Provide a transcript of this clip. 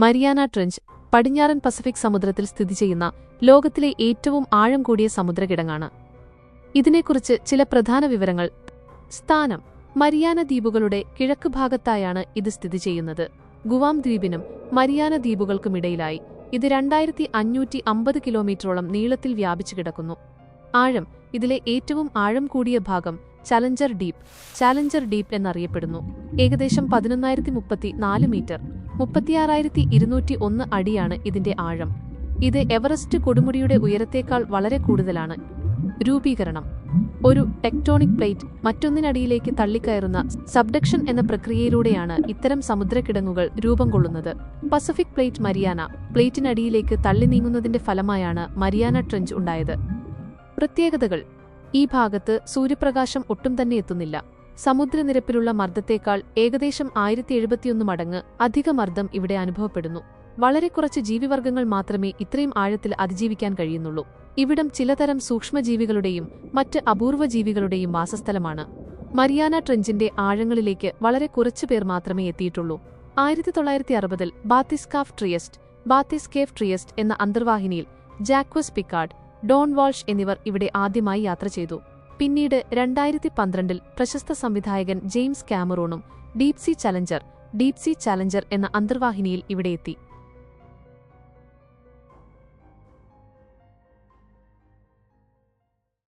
Mariana trench പടിഞ്ഞാറൻ Pacific സമുദ്രത്തിൽ സ്ഥിതിചെയ്യുന്ന ലോകത്തിലെ ഏറ്റവും ആഴം കൂടിയ സമുദ്രകിടങ്ങാണ്. ഇതിനെക്കുറിച്ച് ചില പ്രധാന വിവരങ്ങൾ. സ്ഥാനം: മരിയാന ദ്വീപുകളുടെ കിഴക്ക് ഭാഗത്തായാണ് ഇത് സ്ഥിതിചെയ്യുന്നത്. ഗുവാം ദ്വീപിനും മരിയാന ദ്വീപുകൾക്കുമിടയിലായി ഇത് 2550 കിലോമീറ്ററോളം നീളത്തിൽ വ്യാപിച്ചു കിടക്കുന്നു. ആഴം: ഇതിലെ ഏറ്റവും ആഴം കൂടിയ ഭാഗം ചലഞ്ചർ ഡീപ്പ് എന്നറിയപ്പെടുന്നു. ഏകദേശം 11,034 മീറ്റർ, 36,201 അടിയാണ് ഇതിന്റെ ആഴം. ഇത് എവറസ്റ്റ് കൊടുമുടിയുടെ ഉയരത്തേക്കാൾ വളരെ കൂടുതലാണ്. രൂപീകരണം: ഒരു ടെക്ടോണിക് പ്ലേറ്റ് മറ്റൊന്നിനടിയിലേക്ക് തള്ളിക്കയറുന്ന സബ്ഡക്ഷൻ എന്ന പ്രക്രിയയിലൂടെയാണ് ഇത്തരം സമുദ്രക്കിടങ്ങുകൾ രൂപം കൊള്ളുന്നത്. പസഫിക് പ്ലേറ്റ് മരിയാന പ്ലേറ്റിനടിയിലേക്ക് തള്ളി നീങ്ങുന്നതിന്റെ ഫലമായാണ് മരിയാന ട്രെഞ്ച് ഉണ്ടായത്. പ്രത്യേകതകൾ: ഈ ഭാഗത്ത് സൂര്യപ്രകാശം ഒട്ടും തന്നെ എത്തുന്നില്ല. സമുദ്രനിരപ്പിലുള്ള മർദ്ദത്തേക്കാൾ ഏകദേശം 1071 മടങ്ങ് അധിക മർദ്ദം ഇവിടെ അനുഭവപ്പെടുന്നു. വളരെ കുറച്ച് ജീവിവർഗങ്ങൾ മാത്രമേ ഇത്രയും ആഴത്തിൽ അതിജീവിക്കാൻ കഴിയുന്നുള്ളൂ. ഇവിടം ചിലതരം സൂക്ഷ്മജീവികളുടെയും മറ്റ് അപൂർവ ജീവികളുടെയും വാസസ്ഥലമാണ്. മരിയാന ട്രെഞ്ചിന്റെ ആഴങ്ങളിലേക്ക് വളരെ കുറച്ചുപേർ മാത്രമേ എത്തിയിട്ടുള്ളൂ. 1960-ൽ ബാത്തിസ് കേവ് ട്രിയസ്റ്റ് എന്ന അന്തർവാഹിനിയിൽ ജാക്വസ് പിക്കാർഡ്, ഡോൺ വാൾഷ് എന്നിവർ ഇവിടെ ആദ്യമായി യാത്ര ചെയ്തു. പിന്നീട് 2012-ൽ പ്രശസ്ത സംവിധായകൻ ജെയിംസ് കാമറൂണും ഡീപ് സീ ചലഞ്ചർ എന്ന അന്തർവാഹിനിയിൽ ഇവിടെ എത്തി.